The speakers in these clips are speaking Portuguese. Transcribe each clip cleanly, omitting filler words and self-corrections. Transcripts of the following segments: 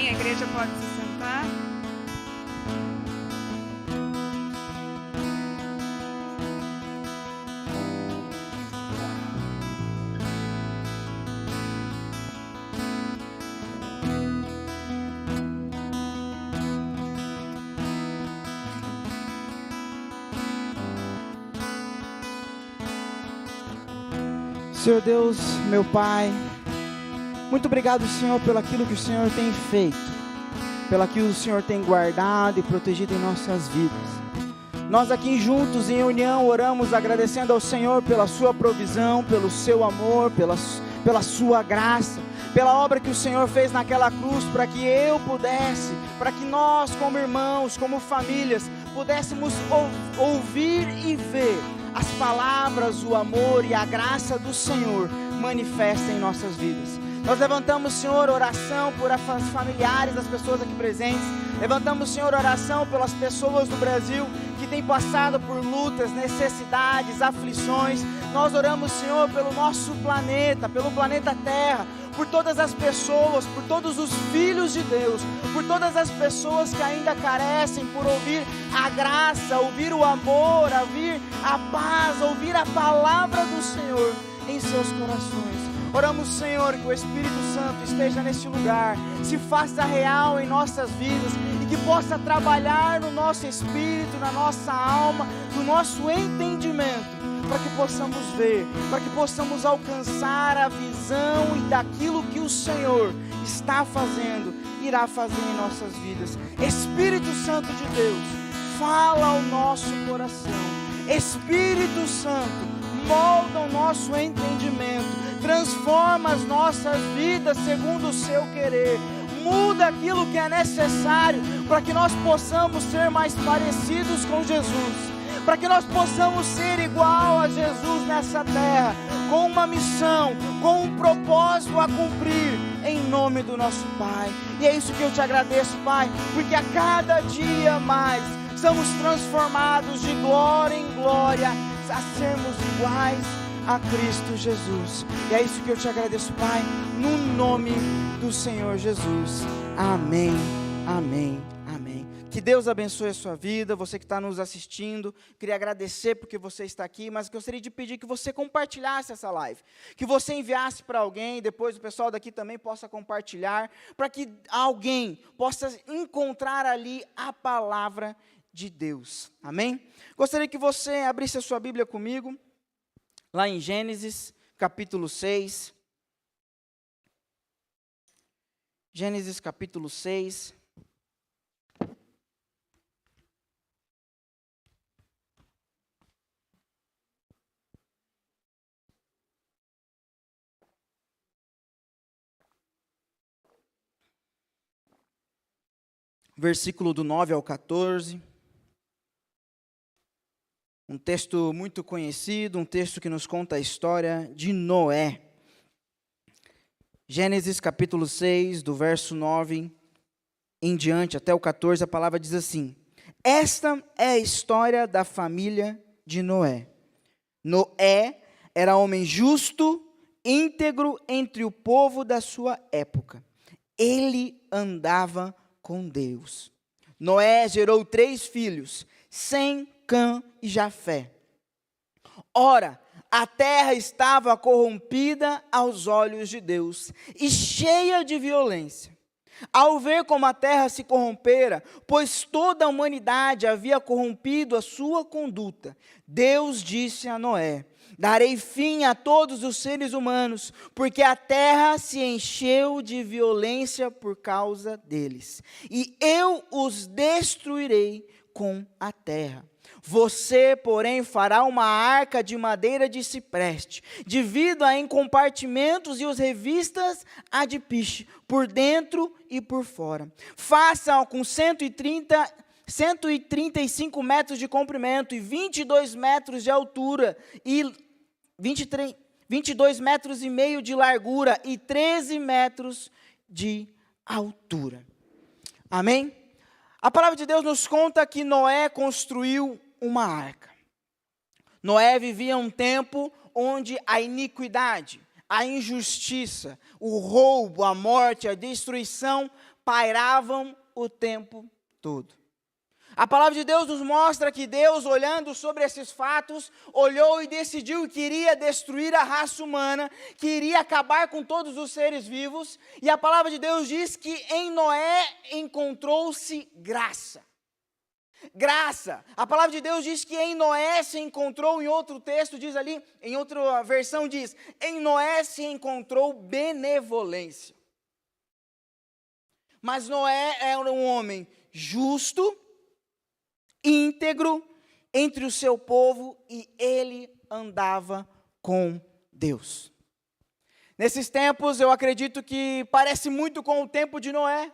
Amém? A igreja pode se sentar. Senhor Deus, meu Pai, muito obrigado, Senhor, pelo aquilo que o Senhor tem feito, pelo aquilo que o Senhor tem guardado e protegido em nossas vidas. Nós aqui juntos em união oramos agradecendo ao Senhor pela sua provisão, pelo seu amor, pela sua graça, pela obra que o Senhor fez naquela cruz para que eu pudesse, para que nós como irmãos, como famílias, pudéssemos ouvir e ver as palavras, o amor e a graça do Senhor manifestem em nossas vidas. Nós levantamos, Senhor, oração por familiares das pessoas aqui presentes. Levantamos, Senhor, oração pelas pessoas do Brasil que têm passado por lutas, necessidades, aflições. Nós oramos, Senhor, pelo nosso planeta, pelo planeta Terra, por todas as pessoas, por todos os filhos de Deus, por todas as pessoas que ainda carecem por ouvir a graça, ouvir o amor, ouvir a paz, ouvir a palavra do Senhor em seus corações. Oramos, Senhor, que o Espírito Santo esteja neste lugar, se faça real em nossas vidas e que possa trabalhar no nosso espírito, na nossa alma, no nosso entendimento, para que possamos ver, para que possamos alcançar a visão e daquilo que o Senhor está fazendo, irá fazer em nossas vidas. Espírito Santo de Deus, fala ao nosso coração. Espírito Santo, molda o nosso entendimento, transforma as nossas vidas segundo o seu querer, muda aquilo que é necessário para que nós possamos ser mais parecidos com Jesus, para que nós possamos ser igual a Jesus nessa terra, com uma missão, com um propósito a cumprir, em nome do nosso Pai. E é isso que eu te agradeço, Pai, porque a cada dia mais somos transformados de glória em glória, a sermos iguais a Cristo Jesus. E é isso que eu te agradeço, Pai, no nome do Senhor Jesus. Amém, amém, amém. Que Deus abençoe a sua vida, você que está nos assistindo. Queria agradecer porque você está aqui, mas gostaria de pedir que você compartilhasse essa live, que você enviasse para alguém, depois o pessoal daqui também possa compartilhar, para que alguém possa encontrar ali a palavra de Deus. Amém? Gostaria que você abrisse a sua Bíblia comigo, lá em Gênesis, capítulo 6. Gênesis, capítulo 6. Versículo do 9 ao 14. Um texto muito conhecido, um texto que nos conta a história de Noé. Gênesis capítulo 6, do verso 9 em diante, até o 14, a palavra diz assim: esta é a história da família de Noé. Noé era homem justo, íntegro entre o povo da sua época. Ele andava com Deus. Noé gerou 3 filhos, Sem, Cã e Jafé. Ora, a terra estava corrompida aos olhos de Deus e cheia de violência. Ao ver como a terra se corrompera, pois toda a humanidade havia corrompido a sua conduta, Deus disse a Noé: darei fim a todos os seres humanos, porque a terra se encheu de violência por causa deles, e eu os destruirei com a terra. Você, porém, fará uma arca de madeira de cipreste, divida-a em compartimentos e os revistas a de piche, por dentro e por fora. Faça-a com 135 metros de comprimento e 22 metros de altura, e 22 metros e meio de largura e 13 metros de altura. Amém? A palavra de Deus nos conta que Noé construiu uma arca. Noé vivia um tempo onde a iniquidade, a injustiça, o roubo, a morte, a destruição pairavam o tempo todo. A palavra de Deus nos mostra que Deus, olhando sobre esses fatos, olhou e decidiu que iria destruir a raça humana, que iria acabar com todos os seres vivos, e a palavra de Deus diz que em Noé encontrou-se graça. Graça. A palavra de Deus diz que em Noé se encontrou, em outro texto diz ali, em outra versão diz, em Noé se encontrou benevolência. Mas Noé era um homem justo, íntegro entre o seu povo, e ele andava com Deus. Nesses tempos, eu acredito que parece muito com o tempo de Noé.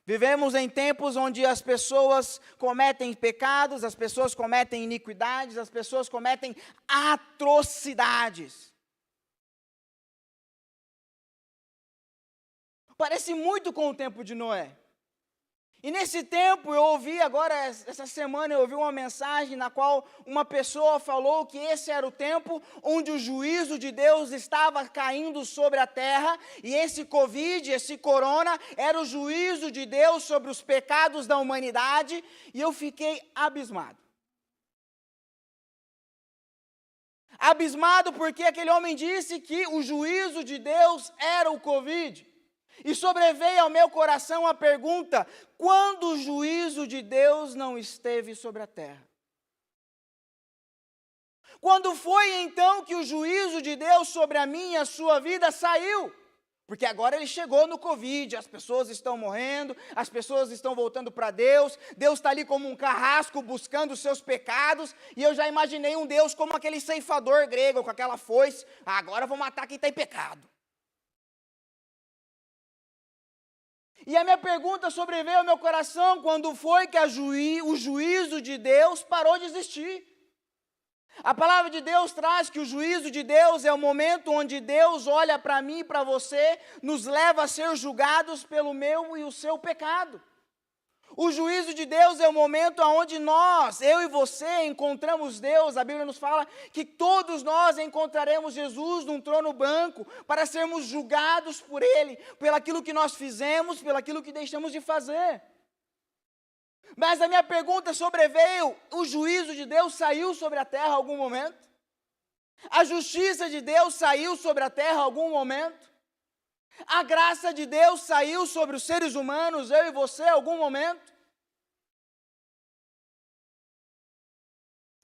Vivemos em tempos onde as pessoas cometem pecados, as pessoas cometem iniquidades, as pessoas cometem atrocidades. Parece muito com o tempo de Noé. E nesse tempo eu ouvi agora, essa semana eu ouvi uma mensagem na qual uma pessoa falou que esse era o tempo onde o juízo de Deus estava caindo sobre a terra, e esse Covid, esse corona, era o juízo de Deus sobre os pecados da humanidade, e eu fiquei abismado. Abismado porque aquele homem disse que o juízo de Deus era o Covid. E sobreveio ao meu coração a pergunta: quando o juízo de Deus não esteve sobre a terra? Quando foi então que o juízo de Deus sobre a minha e a sua vida saiu? Porque agora ele chegou no Covid, as pessoas estão morrendo, as pessoas estão voltando para Deus, Deus está ali como um carrasco buscando os seus pecados, e eu já imaginei um Deus como aquele ceifador grego, com aquela foice: agora vou matar quem está em pecado. E a minha pergunta sobreveio ao meu coração: quando foi que o juízo de Deus parou de existir? A palavra de Deus traz que o juízo de Deus é o momento onde Deus olha para mim e para você, nos leva a ser julgados pelo meu e o seu pecado. O juízo de Deus é o momento onde nós, eu e você, encontramos Deus. A Bíblia nos fala que todos nós encontraremos Jesus num trono branco para sermos julgados por Ele, pelaquilo que nós fizemos, pelaquilo que deixamos de fazer. Mas a minha pergunta sobreveio: o juízo de Deus saiu sobre a terra em algum momento? A justiça de Deus saiu sobre a terra em algum momento? A graça de Deus saiu sobre os seres humanos, eu e você, em algum momento?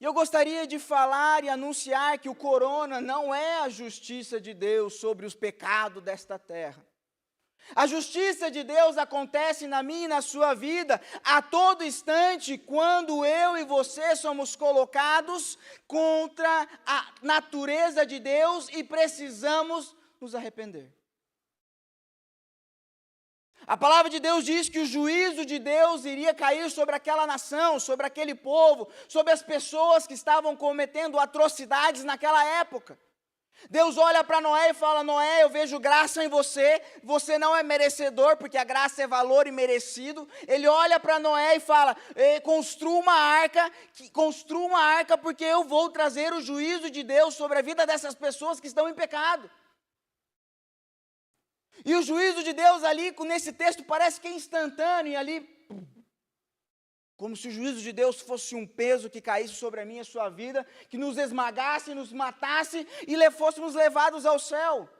E eu gostaria de falar e anunciar que o corona não é a justiça de Deus sobre os pecados desta terra. A justiça de Deus acontece na minha e na sua vida a todo instante, quando eu e você somos colocados contra a natureza de Deus e precisamos nos arrepender. A palavra de Deus diz que o juízo de Deus iria cair sobre aquela nação, sobre aquele povo, sobre as pessoas que estavam cometendo atrocidades naquela época. Deus olha para Noé e fala: Noé, eu vejo graça em você, você não é merecedor, porque a graça é valor e merecido. Ele olha para Noé e fala: construa uma arca, porque eu vou trazer o juízo de Deus sobre a vida dessas pessoas que estão em pecado. E o juízo de Deus ali, nesse texto, parece que é instantâneo, e ali, como se o juízo de Deus fosse um peso que caísse sobre a minha e a sua vida, que nos esmagasse, nos matasse, e fôssemos levados ao céu.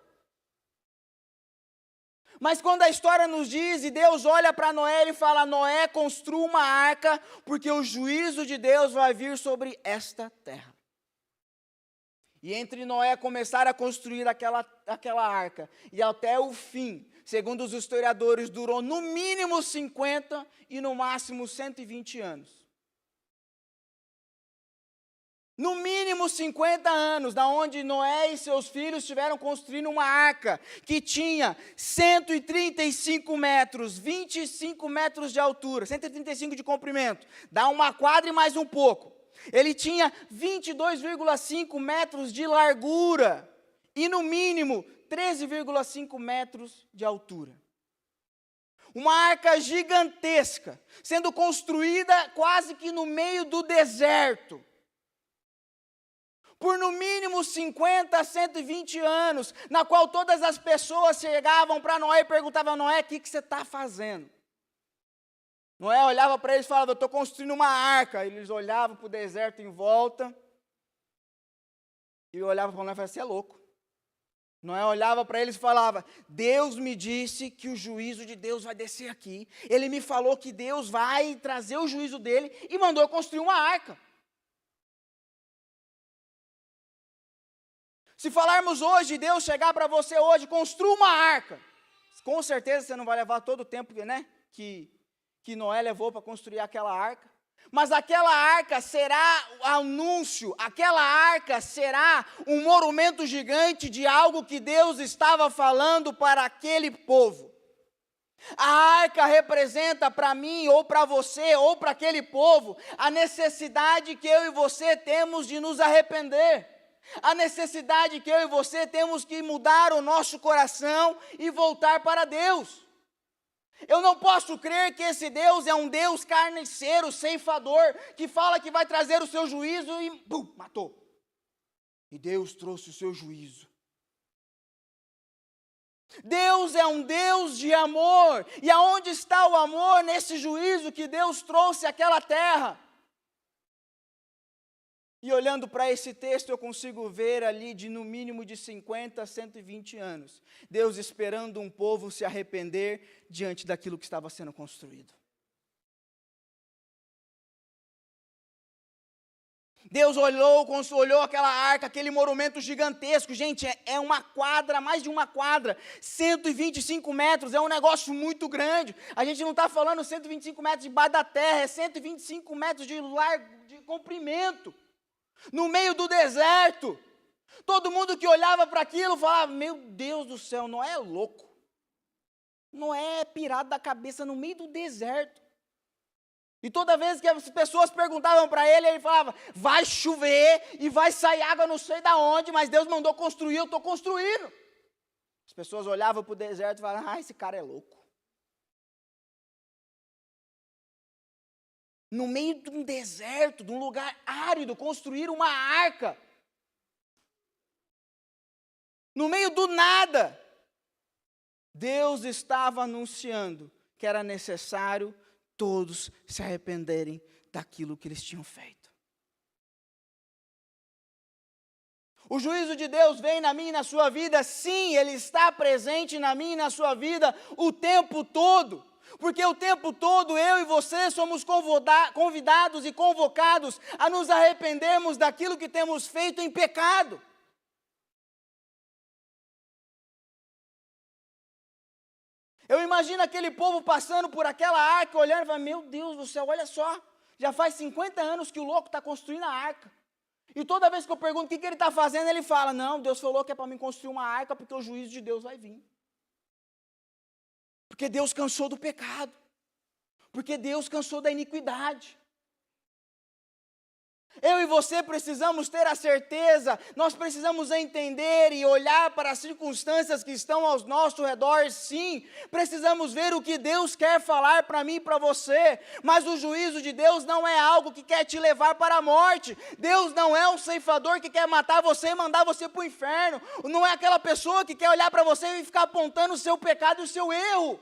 Mas quando a história nos diz, e Deus olha para Noé, ele fala: Noé, construa uma arca, porque o juízo de Deus vai vir sobre esta terra. E entre Noé começar a construir aquela arca, e até o fim, segundo os historiadores, durou no mínimo 50 e no máximo 120 anos. No mínimo 50 anos, da onde Noé e seus filhos estiveram construindo uma arca, que tinha 135 metros, 25 metros de altura, 135 de comprimento, dá uma quadra e mais um pouco. Ele tinha 22,5 metros de largura e, no mínimo, 13,5 metros de altura. Uma arca gigantesca, sendo construída quase que no meio do deserto. por no mínimo 50 a 120 anos, na qual todas as pessoas chegavam para Noé e perguntavam: Noé, o que você está fazendo? Noé olhava para eles e falava: eu estou construindo uma arca. Eles olhavam para o deserto em volta, e olhavam para Noé e falavam: você é louco. Noé olhava para eles e falava: Deus me disse que o juízo de Deus vai descer aqui. Ele me falou que Deus vai trazer o juízo dele e mandou construir uma arca. Se falarmos hoje, Deus chegar para você hoje, construa uma arca. Com certeza você não vai levar todo o tempo, né, que Noé levou para construir aquela arca. Mas aquela arca será o anúncio, aquela arca será um monumento gigante de algo que Deus estava falando para aquele povo. A arca representa para mim, ou para você, ou para aquele povo, a necessidade que eu e você temos de nos arrepender. A necessidade que eu e você temos que mudar o nosso coração e voltar para Deus. Eu não posso crer que esse Deus é um Deus carniceiro, ceifador, que fala que vai trazer o seu juízo e bum, matou. E Deus trouxe o seu juízo. Deus é um Deus de amor. E aonde está o amor nesse juízo que Deus trouxe àquela terra? E olhando para esse texto, eu consigo ver ali de no mínimo de 50 a 120 anos, Deus esperando um povo se arrepender diante daquilo que estava sendo construído. Deus olhou aquela arca, aquele monumento gigantesco. Gente, é uma quadra, mais de uma quadra, 125 metros, é um negócio muito grande. A gente não está falando 125 metros debaixo da terra, é 125 metros de largo, de comprimento. No meio do deserto, todo mundo que olhava para aquilo falava: meu Deus do céu, Noé é louco, Noé é pirado da cabeça no meio do deserto. E toda vez que as pessoas perguntavam para ele, ele falava: vai chover e vai sair água não sei da onde, mas Deus mandou construir, eu estou construindo. As pessoas olhavam para o deserto e falavam: esse cara é louco. No meio de um deserto, de um lugar árido, construir uma arca. No meio do nada, Deus estava anunciando que era necessário todos se arrependerem daquilo que eles tinham feito. O juízo de Deus vem na minha e na sua vida, sim, Ele está presente na minha e na sua vida o tempo todo. Porque o tempo todo eu e você somos convidados e convocados a nos arrependermos daquilo que temos feito em pecado. Eu imagino aquele povo passando por aquela arca, olhando e falando: meu Deus do céu, olha só, já faz 50 anos que o louco está construindo a arca. E toda vez que eu pergunto o que ele está fazendo, ele fala: não, Deus falou que é para mim construir uma arca porque o juízo de Deus vai vir. Porque Deus cansou do pecado. Porque Deus cansou da iniquidade. Eu e você precisamos ter a certeza, nós precisamos entender e olhar para as circunstâncias que estão ao nosso redor, sim. Precisamos ver o que Deus quer falar para mim e para você. Mas o juízo de Deus não é algo que quer te levar para a morte. Deus não é um ceifador que quer matar você e mandar você para o inferno. Não é aquela pessoa que quer olhar para você e ficar apontando o seu pecado e o seu erro.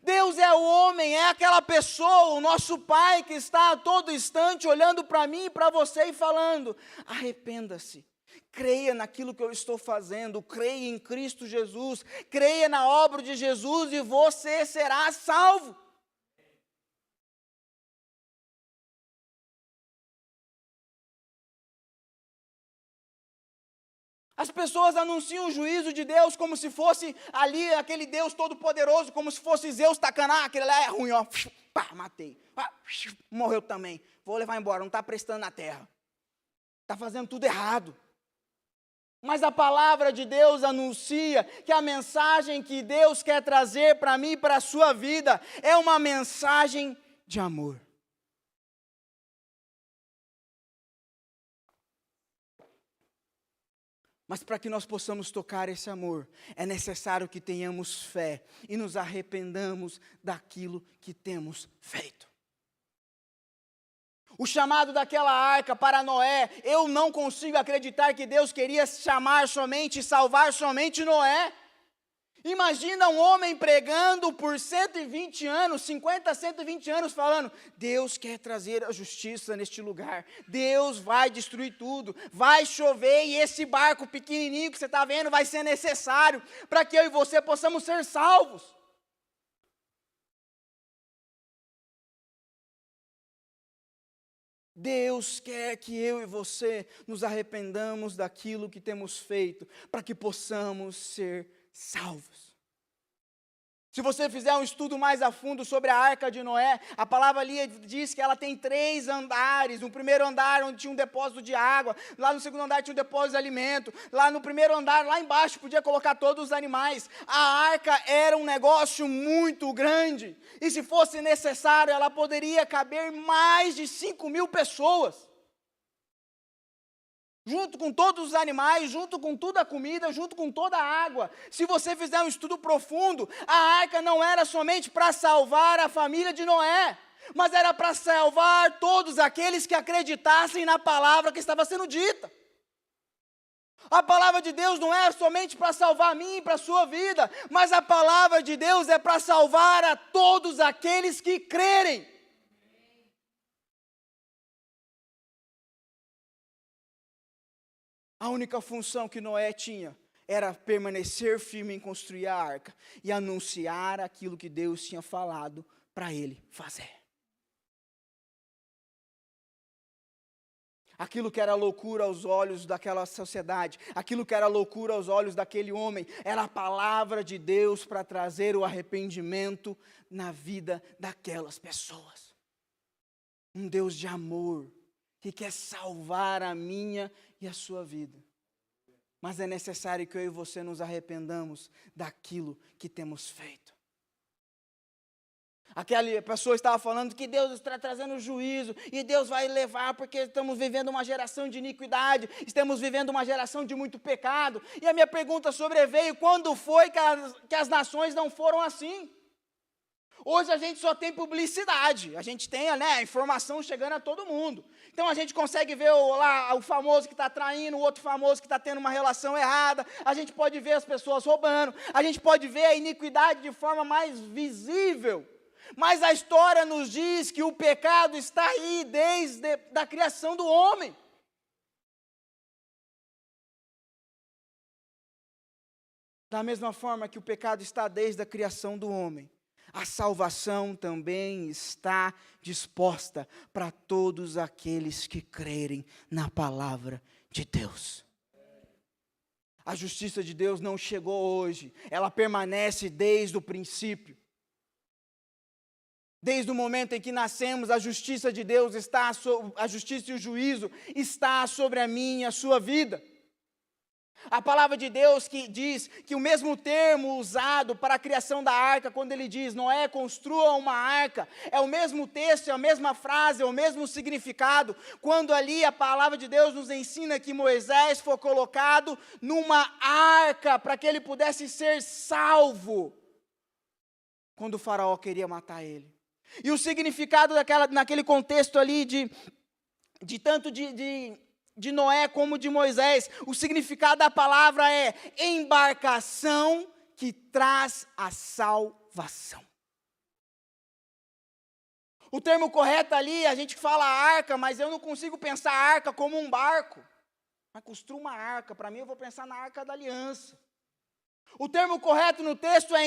Deus é o homem, é aquela pessoa, o nosso Pai que está a todo instante olhando para mim e para você e falando: arrependa-se, creia naquilo que eu estou fazendo, creia em Cristo Jesus, creia na obra de Jesus e você será salvo. As pessoas anunciam o juízo de Deus como se fosse ali aquele Deus todo-poderoso, como se fosse Zeus tacando: aquele lá é ruim, ó, pá, matei, morreu também, vou levar embora, não está prestando na terra, está fazendo tudo errado. Mas a palavra de Deus anuncia que a mensagem que Deus quer trazer para mim e para a sua vida é uma mensagem de amor. Mas para que nós possamos tocar esse amor, é necessário que tenhamos fé e nos arrependamos daquilo que temos feito. O chamado daquela arca para Noé, eu não consigo acreditar que Deus queria chamar somente, salvar somente Noé. Imagina um homem pregando por 120 anos, 50 a 120 anos, falando, Deus quer trazer a justiça neste lugar, Deus vai destruir tudo, vai chover e esse barco pequenininho que você está vendo vai ser necessário para que eu e você possamos ser salvos. Deus quer que eu e você nos arrependamos daquilo que temos feito, para que possamos ser salvos. Se você fizer um estudo mais a fundo sobre a arca de Noé, a palavra ali diz que ela tem 3 andares. No primeiro andar, onde tinha um depósito de água. Lá no segundo andar tinha um depósito de alimento. Lá no primeiro andar, lá embaixo, podia colocar todos os animais. A arca era um negócio muito grande. E se fosse necessário, ela poderia caber mais de 5.000 pessoas. Junto com todos os animais, junto com toda a comida, junto com toda a água. Se você fizer um estudo profundo, a arca não era somente para salvar a família de Noé, mas era para salvar todos aqueles que acreditassem na palavra que estava sendo dita. A palavra de Deus não é somente para salvar a mim e para a sua vida, mas a palavra de Deus é para salvar a todos aqueles que crerem. A única função que Noé tinha era permanecer firme em construir a arca e anunciar aquilo que Deus tinha falado para ele fazer. Aquilo que era loucura aos olhos daquela sociedade, aquilo que era loucura aos olhos daquele homem, era a palavra de Deus para trazer o arrependimento na vida daquelas pessoas. Um Deus de amor, que quer salvar a minha e a sua vida. Mas é necessário que eu e você nos arrependamos daquilo que temos feito. Aquela pessoa estava falando que Deus está trazendo juízo, e Deus vai levar porque estamos vivendo uma geração de iniquidade, estamos vivendo uma geração de muito pecado. E a minha pergunta sobreveio, quando foi que as nações não foram assim? Hoje a gente só tem publicidade, a gente tem a informação chegando a todo mundo. Então a gente consegue ver o famoso que está traindo, o outro famoso que está tendo uma relação errada, a gente pode ver as pessoas roubando, a gente pode ver a iniquidade de forma mais visível. Mas a história nos diz que o pecado está aí desde a criação do homem. Da mesma forma que o pecado está desde a criação do homem, a salvação também está disposta para todos aqueles que crerem na palavra de Deus. A justiça de Deus não chegou hoje, ela permanece desde o princípio. Desde o momento em que nascemos, a justiça de Deus a justiça e o juízo está sobre a minha e a sua vida. A palavra de Deus que diz que o mesmo termo usado para a criação da arca, quando ele diz, Noé, construa uma arca, é o mesmo texto, é a mesma frase, é o mesmo significado, quando ali a palavra de Deus nos ensina que Moisés foi colocado numa arca para que ele pudesse ser salvo, quando o faraó queria matar ele. E o significado naquele contexto ali tanto de Noé como de Moisés, o significado da palavra é embarcação que traz a salvação. O termo correto ali, a gente fala arca, mas eu não consigo pensar a arca como um barco. Mas construa uma arca, para mim eu vou pensar na arca da aliança. O termo correto no texto é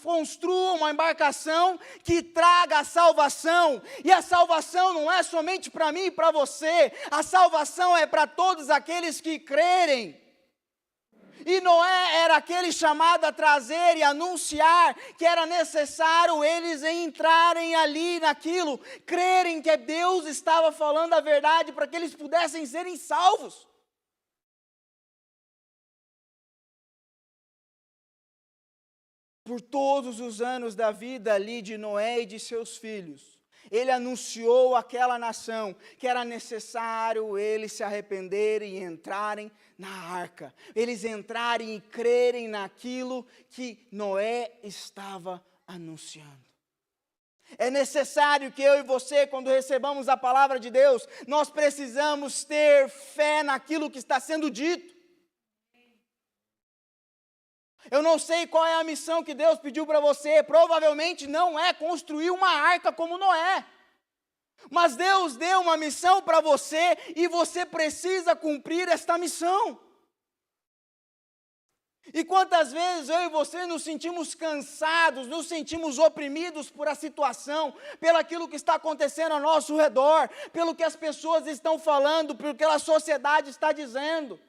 construa uma embarcação que traga a salvação. E a salvação não é somente para mim e para você. A salvação é para todos aqueles que crerem. E Noé era aquele chamado a trazer e anunciar que era necessário eles entrarem ali naquilo, crerem que Deus estava falando a verdade para que eles pudessem serem salvos. Por todos os anos da vida ali de Noé e de seus filhos, ele anunciou àquela nação que era necessário eles se arrependerem e entrarem na arca. Eles entrarem e crerem naquilo que Noé estava anunciando. É necessário que eu e você, quando recebamos a palavra de Deus, nós precisamos ter fé naquilo que está sendo dito. Eu não sei qual é a missão que Deus pediu para você, provavelmente não é construir uma arca como Noé. Mas Deus deu uma missão para você e você precisa cumprir esta missão. E quantas vezes eu e você nos sentimos cansados, nos sentimos oprimidos por a situação, pelo aquilo que está acontecendo ao nosso redor, pelo que as pessoas estão falando, pelo que a sociedade está dizendo.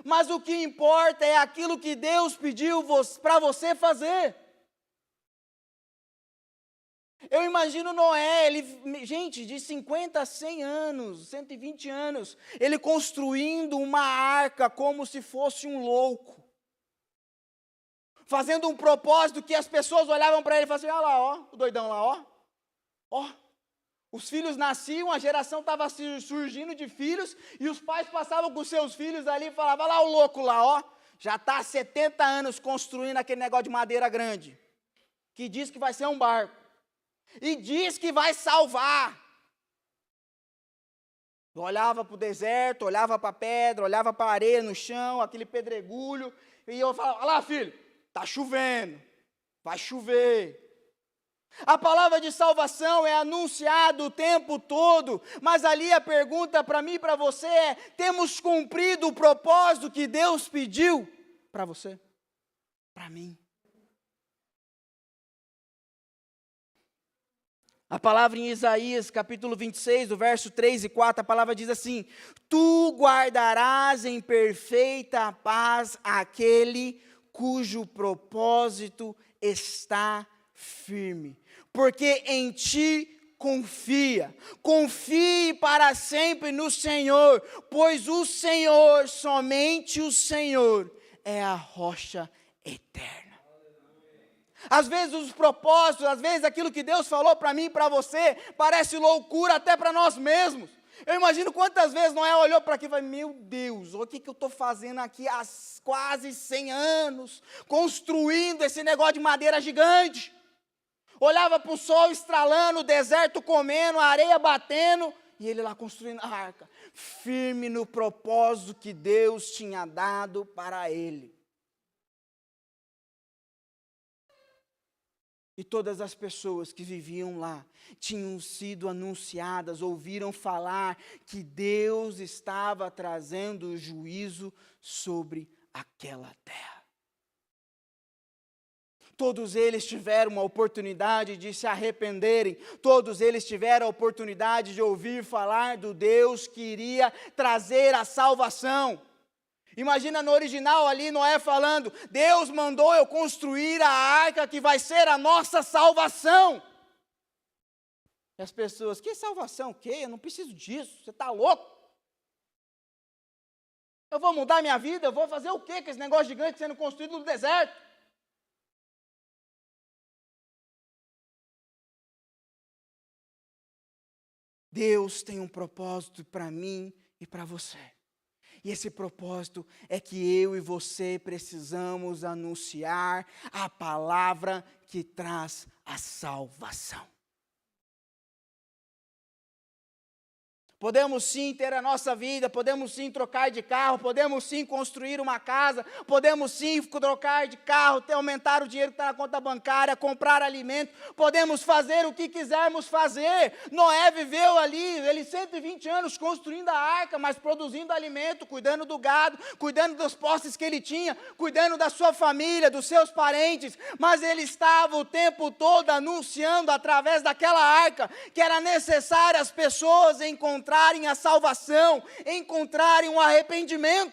Mas o que importa é aquilo que Deus pediu para você fazer. Eu imagino Noé, gente, de 50 a 100 anos, 120 anos, ele construindo uma arca como se fosse um louco. Fazendo um propósito que as pessoas olhavam para ele e falavam assim, olha lá, ó, o doidão lá, ó. Ó, os filhos nasciam, a geração estava surgindo de filhos, e os pais passavam com seus filhos ali e falavam, olha lá o louco lá, ó. Já está há 70 anos construindo aquele negócio de madeira grande, que diz que vai ser um barco, e diz que vai salvar. Eu olhava para o deserto, olhava para a pedra, olhava para a areia no chão, aquele pedregulho, e eu falava, olha lá filho, está chovendo, vai chover. A palavra de salvação é anunciada o tempo todo, mas ali a pergunta para mim e para você é, temos cumprido o propósito que Deus pediu para você? Para mim. A palavra em Isaías, capítulo 26, do verso 3 e 4, a palavra diz assim, tu guardarás em perfeita paz aquele cujo propósito está firme, porque em ti confia. Confie para sempre no Senhor, pois o Senhor, somente o Senhor, é a rocha eterna. Às vezes os propósitos, às vezes aquilo que Deus falou para mim e para você, parece loucura até para nós mesmos. Eu imagino quantas vezes Noé olhou para aqui e falou, meu Deus, o que eu estou fazendo aqui há quase 100 anos, construindo esse negócio de madeira gigante. Olhava para o sol estralando, o deserto comendo, a areia batendo, e ele lá construindo a arca, firme no propósito que Deus tinha dado para ele. E todas as pessoas que viviam lá tinham sido anunciadas, ouviram falar que Deus estava trazendo juízo sobre aquela terra. Todos eles tiveram uma oportunidade de se arrependerem, todos eles tiveram a oportunidade de ouvir falar do Deus que iria trazer a salvação. Imagina no original ali Noé falando, Deus mandou eu construir a arca que vai ser a nossa salvação. E as pessoas, que salvação, o quê? Eu não preciso disso, você está louco? Eu vou mudar minha vida, eu vou fazer o quê com esse negócio gigante sendo construído no deserto? Deus tem um propósito para mim e para você. E esse propósito é que eu e você precisamos anunciar a palavra que traz a salvação. Podemos sim ter a nossa vida, podemos sim trocar de carro, podemos sim construir uma casa, podemos sim trocar de carro, aumentar o dinheiro que está na conta bancária, comprar alimento, podemos fazer o que quisermos fazer. Noé viveu ali, ele 120 anos construindo a arca, mas produzindo alimento, cuidando do gado, cuidando dos posses que ele tinha, cuidando da sua família, dos seus parentes, mas ele estava o tempo todo anunciando através daquela arca que era necessário as pessoas encontrarem a salvação, encontrarem um arrependimento,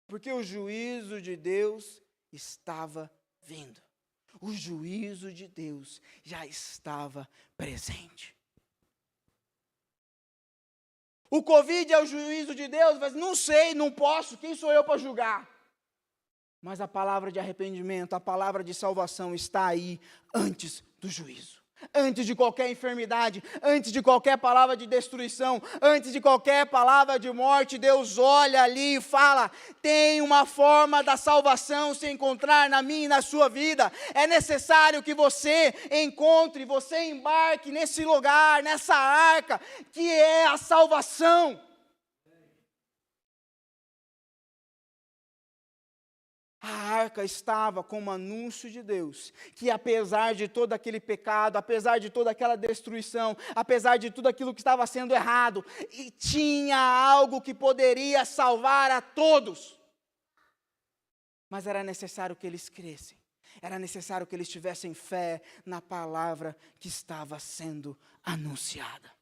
porque o juízo de Deus estava vindo, o juízo de Deus já estava presente. O Covid é o juízo de Deus, mas não sei, não posso, quem sou eu para julgar? Mas a palavra de arrependimento, a palavra de salvação está aí antes do juízo. Antes de qualquer enfermidade, antes de qualquer palavra de destruição, antes de qualquer palavra de morte, Deus olha ali e fala: tem uma forma da salvação se encontrar na minha e na sua vida. É necessário que você encontre, você embarque nesse lugar, nessa arca, que é a salvação. A arca estava como anúncio de Deus, que apesar de todo aquele pecado, apesar de toda aquela destruição, apesar de tudo aquilo que estava sendo errado, e tinha algo que poderia salvar a todos. Mas era necessário que eles crescem, era necessário que eles tivessem fé na palavra que estava sendo anunciada.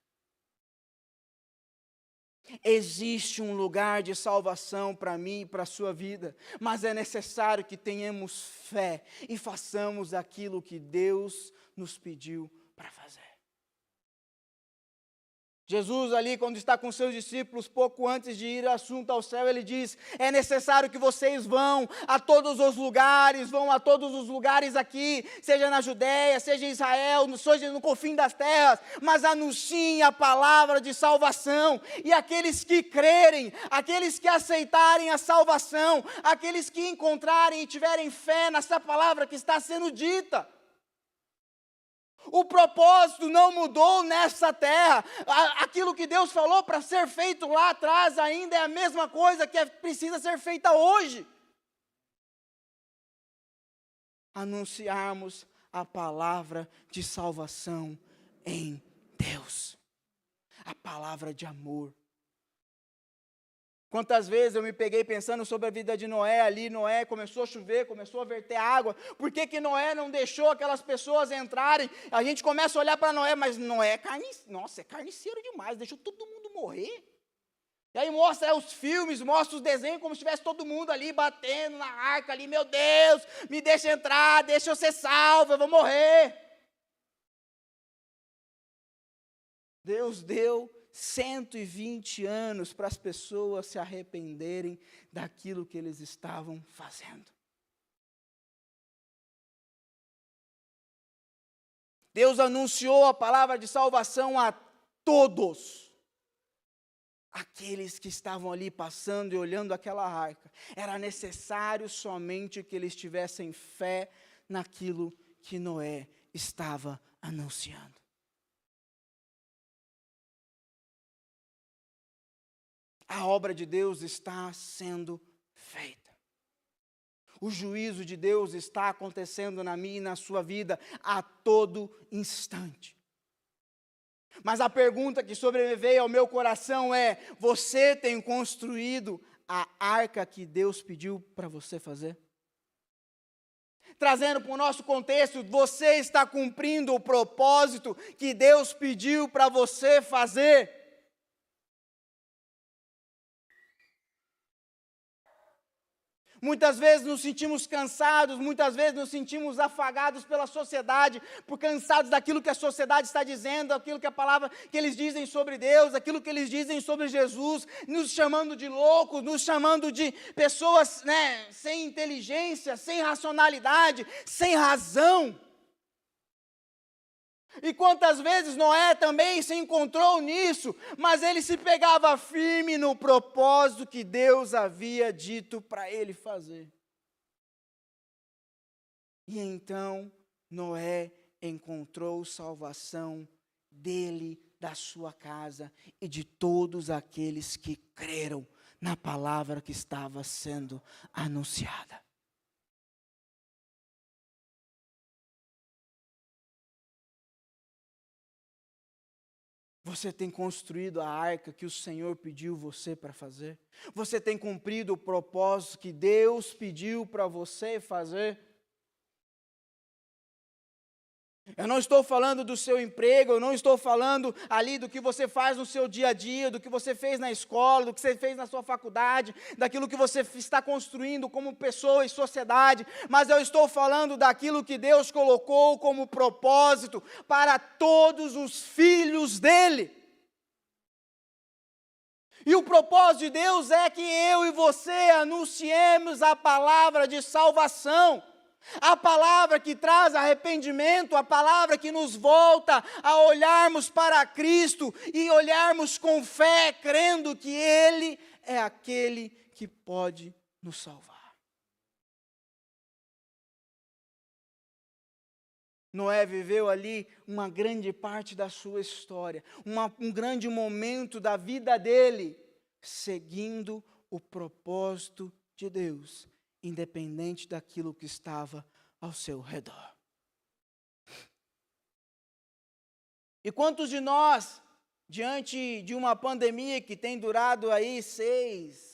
Existe um lugar de salvação para mim e para a sua vida, mas é necessário que tenhamos fé e façamos aquilo que Deus nos pediu para fazer. Jesus ali, quando está com seus discípulos, pouco antes de ir assunto ao céu, ele diz: é necessário que vocês vão a todos os lugares aqui, seja na Judéia, seja em Israel, seja no confim das terras, mas anunciem a palavra de salvação, e aqueles que crerem, aqueles que aceitarem a salvação, aqueles que encontrarem e tiverem fé nessa palavra que está sendo dita. O propósito não mudou nessa terra. Aquilo que Deus falou para ser feito lá atrás ainda é a mesma coisa que precisa ser feita hoje. Anunciarmos a palavra de salvação em Deus. A palavra de amor. Quantas vezes eu me peguei pensando sobre a vida de Noé ali. Noé começou a chover, começou a verter água. Por que Noé não deixou aquelas pessoas entrarem? A gente começa a olhar para Noé, mas Noé é carniceiro demais, deixou todo mundo morrer. E aí mostra os filmes, mostra os desenhos como se estivesse todo mundo ali batendo na arca ali. Meu Deus, me deixa entrar, deixa eu ser salvo, eu vou morrer. Deus deu 120 anos para as pessoas se arrependerem daquilo que eles estavam fazendo. Deus anunciou a palavra de salvação a todos aqueles que estavam ali passando e olhando aquela arca. Era necessário somente que eles tivessem fé naquilo que Noé estava anunciando. A obra de Deus está sendo feita. O juízo de Deus está acontecendo na minha e na sua vida a todo instante. Mas a pergunta que sobreveio ao meu coração é: você tem construído a arca que Deus pediu para você fazer? Trazendo para o nosso contexto, você está cumprindo o propósito que Deus pediu para você fazer? Muitas vezes nos sentimos cansados, muitas vezes nos sentimos afagados pela sociedade, por cansados daquilo que a sociedade está dizendo, daquilo que a palavra que eles dizem sobre Deus, daquilo que eles dizem sobre Jesus, nos chamando de loucos, nos chamando de pessoas, sem inteligência, sem racionalidade, sem razão. E quantas vezes Noé também se encontrou nisso, mas ele se pegava firme no propósito que Deus havia dito para ele fazer. E então Noé encontrou salvação dele, da sua casa e de todos aqueles que creram na palavra que estava sendo anunciada. Você tem construído a arca que o Senhor pediu você para fazer? Você tem cumprido o propósito que Deus pediu para você fazer? Eu não estou falando do seu emprego, eu não estou falando ali do que você faz no seu dia a dia, do que você fez na escola, do que você fez na sua faculdade, daquilo que você está construindo como pessoa e sociedade, mas eu estou falando daquilo que Deus colocou como propósito para todos os filhos dele. E o propósito de Deus é que eu e você anunciemos a palavra de salvação. A palavra que traz arrependimento, a palavra que nos volta a olharmos para Cristo e olharmos com fé, crendo que Ele é aquele que pode nos salvar. Noé viveu ali uma grande parte da sua história, um grande momento da vida dele, seguindo o propósito de Deus, independente daquilo que estava ao seu redor. E quantos de nós, diante de uma pandemia que tem durado aí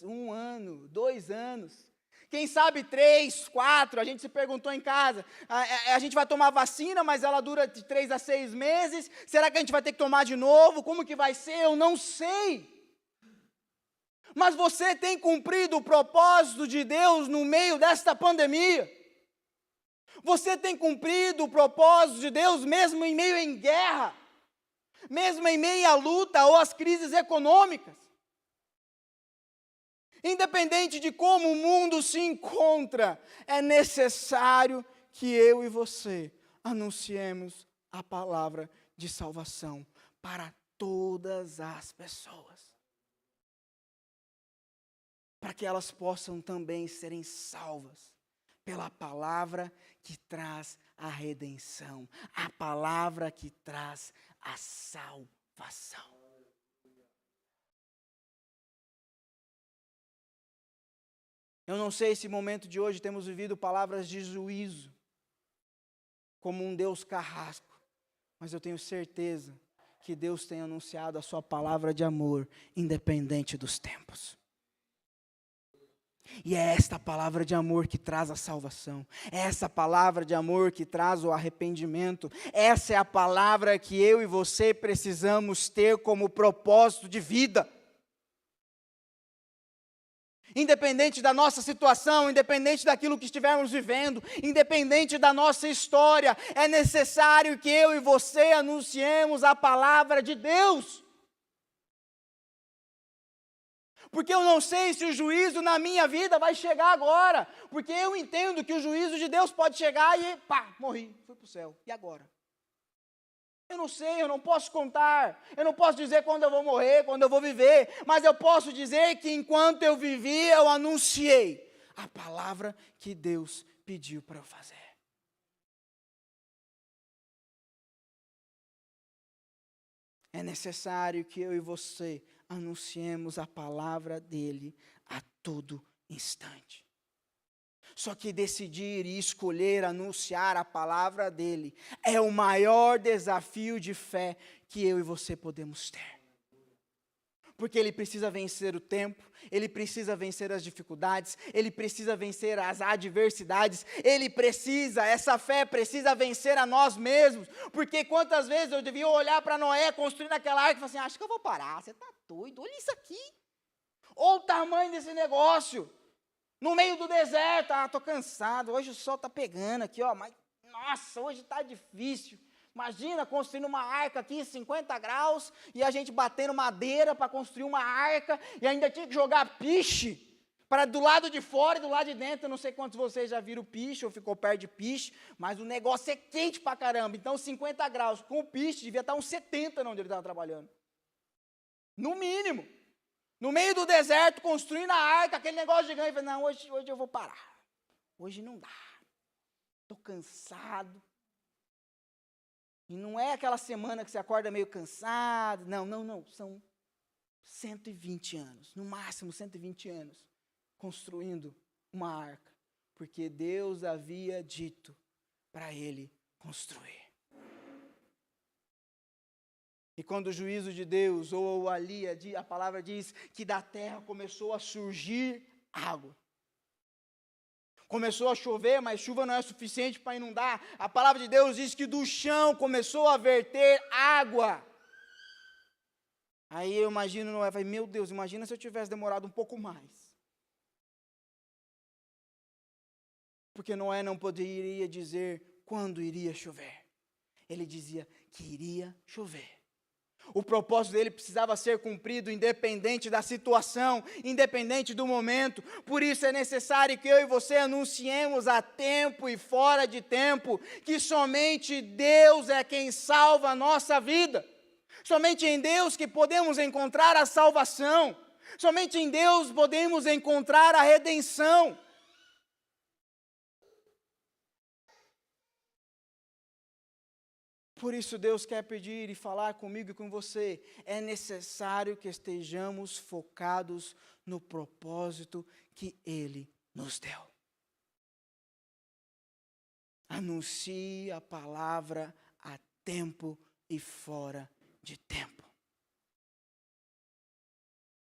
1 ano, 2 anos, quem sabe 3, 4, a gente se perguntou em casa, a gente vai tomar vacina, mas ela dura de 3 a 6 meses, será que a gente vai ter que tomar de novo? Como que vai ser? Eu não sei. Mas você tem cumprido o propósito de Deus no meio desta pandemia. Você tem cumprido o propósito de Deus mesmo em meio em guerra, mesmo em meio à luta ou às crises econômicas. Independente de como o mundo se encontra, é necessário que eu e você anunciemos a palavra de salvação para todas as pessoas. Para que elas possam também serem salvas pela palavra que traz a redenção, a palavra que traz a salvação. Eu não sei se no momento de hoje temos vivido palavras de juízo, como um Deus carrasco, mas eu tenho certeza que Deus tem anunciado a sua palavra de amor, independente dos tempos. E é esta palavra de amor que traz a salvação, é essa palavra de amor que traz o arrependimento, essa é a palavra que eu e você precisamos ter como propósito de vida. Independente da nossa situação, independente daquilo que estivermos vivendo, independente da nossa história, é necessário que eu e você anunciemos a palavra de Deus. Porque eu não sei se o juízo na minha vida vai chegar agora, porque eu entendo que o juízo de Deus pode chegar e pá, morri, fui para o céu, e agora? Eu não sei, eu não posso contar, eu não posso dizer quando eu vou morrer, quando eu vou viver, mas eu posso dizer que enquanto eu vivi, eu anunciei a palavra que Deus pediu para eu fazer. É necessário que eu e você anunciemos a palavra dele a todo instante. Só que decidir e escolher anunciar a palavra dele é o maior desafio de fé que eu e você podemos ter. Porque ele precisa vencer o tempo, ele precisa vencer as dificuldades, ele precisa vencer as adversidades, essa fé precisa vencer a nós mesmos. Porque quantas vezes eu devia olhar para Noé construindo aquela arca e falar assim, acho que eu vou parar, você está doido, olha isso aqui. Olha o tamanho desse negócio. No meio do deserto, estou cansado, hoje o sol está pegando aqui, ó, mas, nossa, hoje está difícil. Imagina construindo uma arca aqui, 50 graus, e a gente batendo madeira para construir uma arca, e ainda tinha que jogar piche, para do lado de fora e do lado de dentro. Eu não sei quantos de vocês já viram piche, ou ficou perto de piche, mas o negócio é quente para caramba. Então, 50 graus com o piche, devia estar uns 70 onde ele estava trabalhando. No mínimo. No meio do deserto, construindo a arca, aquele negócio gigante. Eu falei, não, hoje eu vou parar. Hoje não dá. Estou cansado. E não é aquela semana que você acorda meio cansado. Não. São 120 anos, no máximo 120 anos, construindo uma arca. Porque Deus havia dito para ele construir. E quando o juízo de Deus, ou ali a palavra diz que da terra começou a surgir água. Começou a chover, mas chuva não é suficiente para inundar. A palavra de Deus diz que do chão começou a verter água. Aí eu imagino Noé, vai, meu Deus, imagina se eu tivesse demorado um pouco mais. Porque Noé não poderia dizer quando iria chover. Ele dizia que iria chover. O propósito dele precisava ser cumprido independente da situação, independente do momento. Por isso é necessário que eu e você anunciemos a tempo e fora de tempo que somente Deus é quem salva a nossa vida. Somente em Deus que podemos encontrar a salvação. Somente em Deus podemos encontrar a redenção. Por isso Deus quer pedir e falar comigo e com você. É necessário que estejamos focados no propósito que Ele nos deu. Anuncie a palavra a tempo e fora de tempo.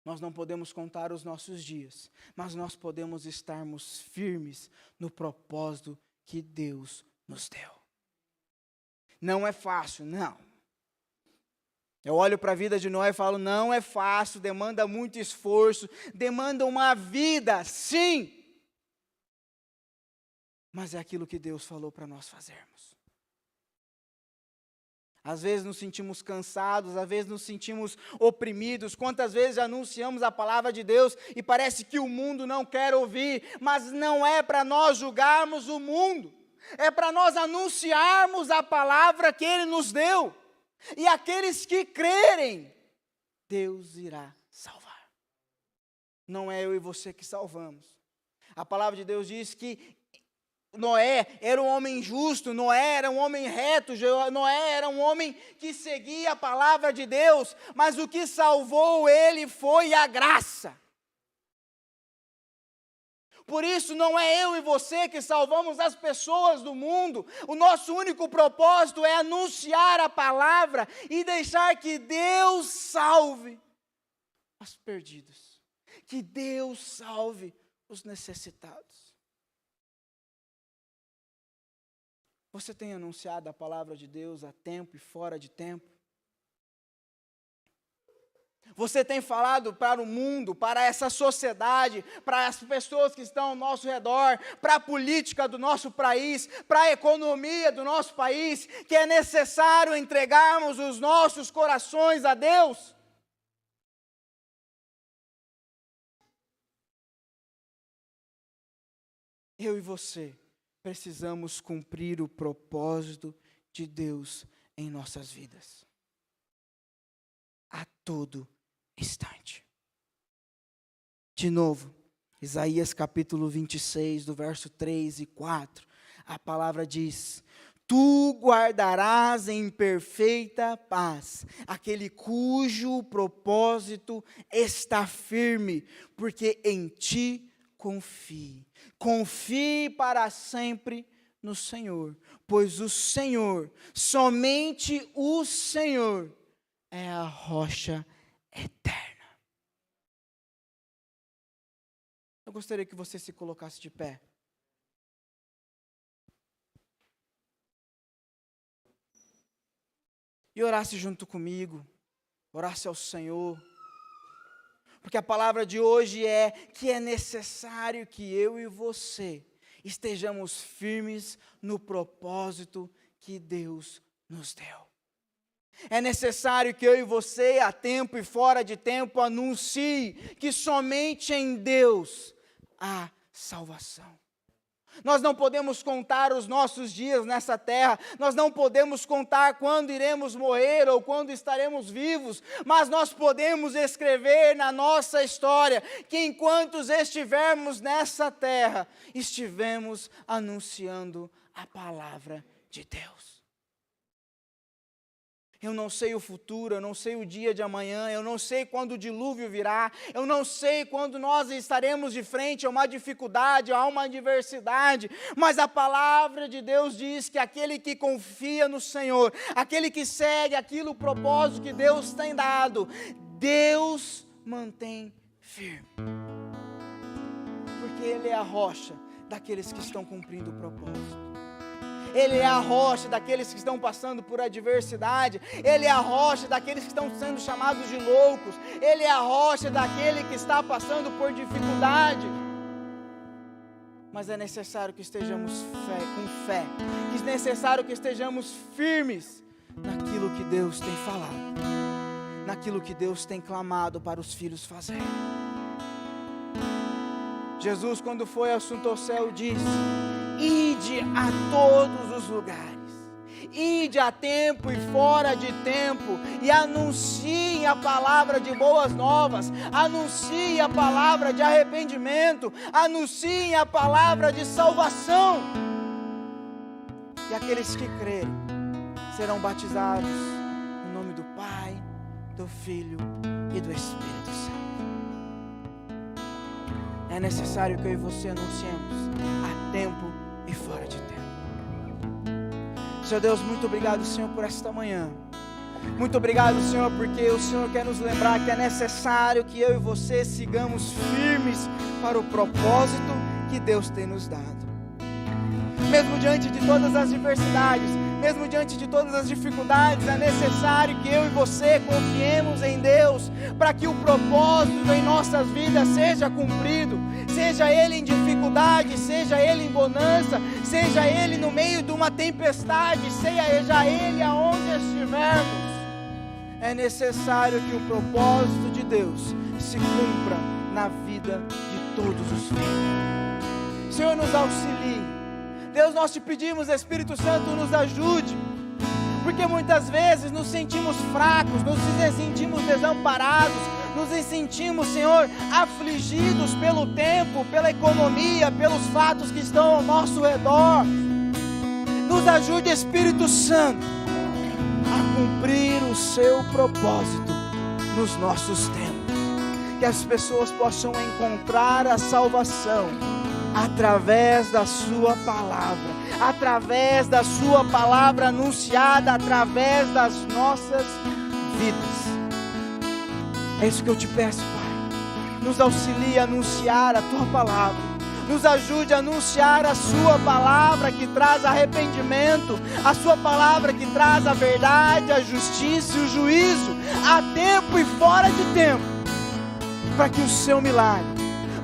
Nós não podemos contar os nossos dias, mas nós podemos estarmos firmes no propósito que Deus nos deu. Não é fácil, não. Eu olho para a vida de Noé e falo, não é fácil, demanda muito esforço, demanda uma vida, sim. Mas é aquilo que Deus falou para nós fazermos. Às vezes nos sentimos cansados, às vezes nos sentimos oprimidos. Quantas vezes anunciamos a palavra de Deus e parece que o mundo não quer ouvir, mas não é para nós julgarmos o mundo. É para nós anunciarmos a palavra que Ele nos deu. E aqueles que crerem, Deus irá salvar. Não é eu e você que salvamos. A palavra de Deus diz que Noé era um homem justo, Noé era um homem reto, Noé era um homem que seguia a palavra de Deus, mas o que salvou ele foi a graça. Por isso não é eu e você que salvamos as pessoas do mundo, o nosso único propósito é anunciar a palavra e deixar que Deus salve os perdidos, que Deus salve os necessitados. Você tem anunciado a palavra de Deus a tempo e fora de tempo? Você tem falado para o mundo, para essa sociedade, para as pessoas que estão ao nosso redor, para a política do nosso país, para a economia do nosso país, que é necessário entregarmos os nossos corações a Deus? Eu e você precisamos cumprir o propósito de Deus em nossas vidas. A todo instante. De novo, Isaías capítulo 26, do verso 3 e 4, a palavra diz: Tu guardarás em perfeita paz aquele cujo propósito está firme, porque em ti confie. Confie para sempre no Senhor, pois o Senhor, somente o Senhor, é a rocha eterna. Eu gostaria que você se colocasse de pé. E orasse junto comigo, orasse ao Senhor. Porque a palavra de hoje é que é necessário que eu e você estejamos firmes no propósito que Deus nos deu. É necessário que eu e você, a tempo e fora de tempo, anuncie que somente em Deus há salvação. Nós não podemos contar os nossos dias nessa terra, nós não podemos contar quando iremos morrer ou quando estaremos vivos, mas nós podemos escrever na nossa história que enquanto estivermos nessa terra, estivemos anunciando a palavra de Deus. Eu não sei o futuro, eu não sei o dia de amanhã, eu não sei quando o dilúvio virá, eu não sei quando nós estaremos de frente a uma dificuldade, a uma adversidade, mas a palavra de Deus diz que aquele que confia no Senhor, aquele que segue aquilo, o propósito que Deus tem dado, Deus mantém firme. Porque Ele é a rocha daqueles que estão cumprindo o propósito. Ele é a rocha daqueles que estão passando por adversidade. Ele é a rocha daqueles que estão sendo chamados de loucos. Ele é a rocha daquele que está passando por dificuldade. Mas é necessário que estejamos com fé. É necessário que estejamos firmes naquilo que Deus tem falado. naquilo que Deus tem clamado para os filhos fazerem. Jesus, quando foi assunto ao céu, disse: ide a todos os lugares, ide a tempo e fora de tempo, e anunciem a palavra de boas novas, anunciem a palavra de arrependimento, anunciem a palavra de salvação, e aqueles que crerem serão batizados no nome do Pai, do Filho e do Espírito Santo. É necessário que eu e você anunciemos a tempo e fora de tempo. Senhor Deus, muito obrigado, Senhor, por esta manhã. Muito obrigado, Senhor, porque o Senhor quer nos lembrar que é necessário que eu e você sigamos firmes para o propósito que Deus tem nos dado. Mesmo diante de todas as adversidades, mesmo diante de todas as dificuldades, é necessário que eu e você confiemos em Deus, para que o propósito em nossas vidas seja cumprido, seja ele em dificuldade, seja ele em bonança, seja ele no meio de uma tempestade, seja ele aonde estivermos. É necessário que o propósito de Deus se cumpra na vida de todos os filhos. Senhor, nos auxilie. Deus, nós te pedimos, Espírito Santo, nos ajude, porque muitas vezes nos sentimos fracos, nos sentimos desamparados, nos sentimos, Senhor, afligidos pelo tempo, pela economia, pelos fatos que estão ao nosso redor. Nos ajude, Espírito Santo, a cumprir o seu propósito nos nossos tempos, que as pessoas possam encontrar a salvação através da sua palavra anunciada através das nossas vidas. É isso que eu te peço, Pai. Nos auxilie a anunciar a tua palavra, nos ajude a anunciar a sua palavra que traz arrependimento, a sua palavra que traz a verdade, a justiça e o juízo, a tempo e fora de tempo, para que o seu milagre,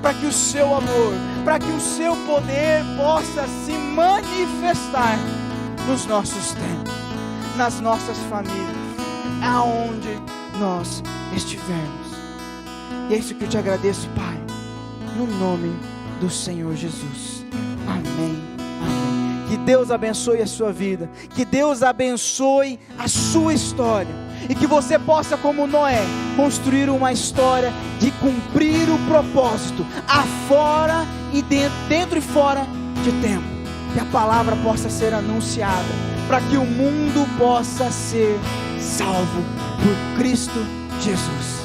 para que o seu amor, para que o seu poder possa se manifestar nos nossos tempos, nas nossas famílias, aonde nós estivermos. E é isso que eu te agradeço, Pai, no nome do Senhor Jesus. Amém, amém. Que Deus abençoe a sua vida, que Deus abençoe a sua história, e que você possa, como Noé, construir uma história de cumprir o propósito afora e dentro e fora de tempo. Que a palavra possa ser anunciada, para que o mundo possa ser salvo por Cristo Jesus.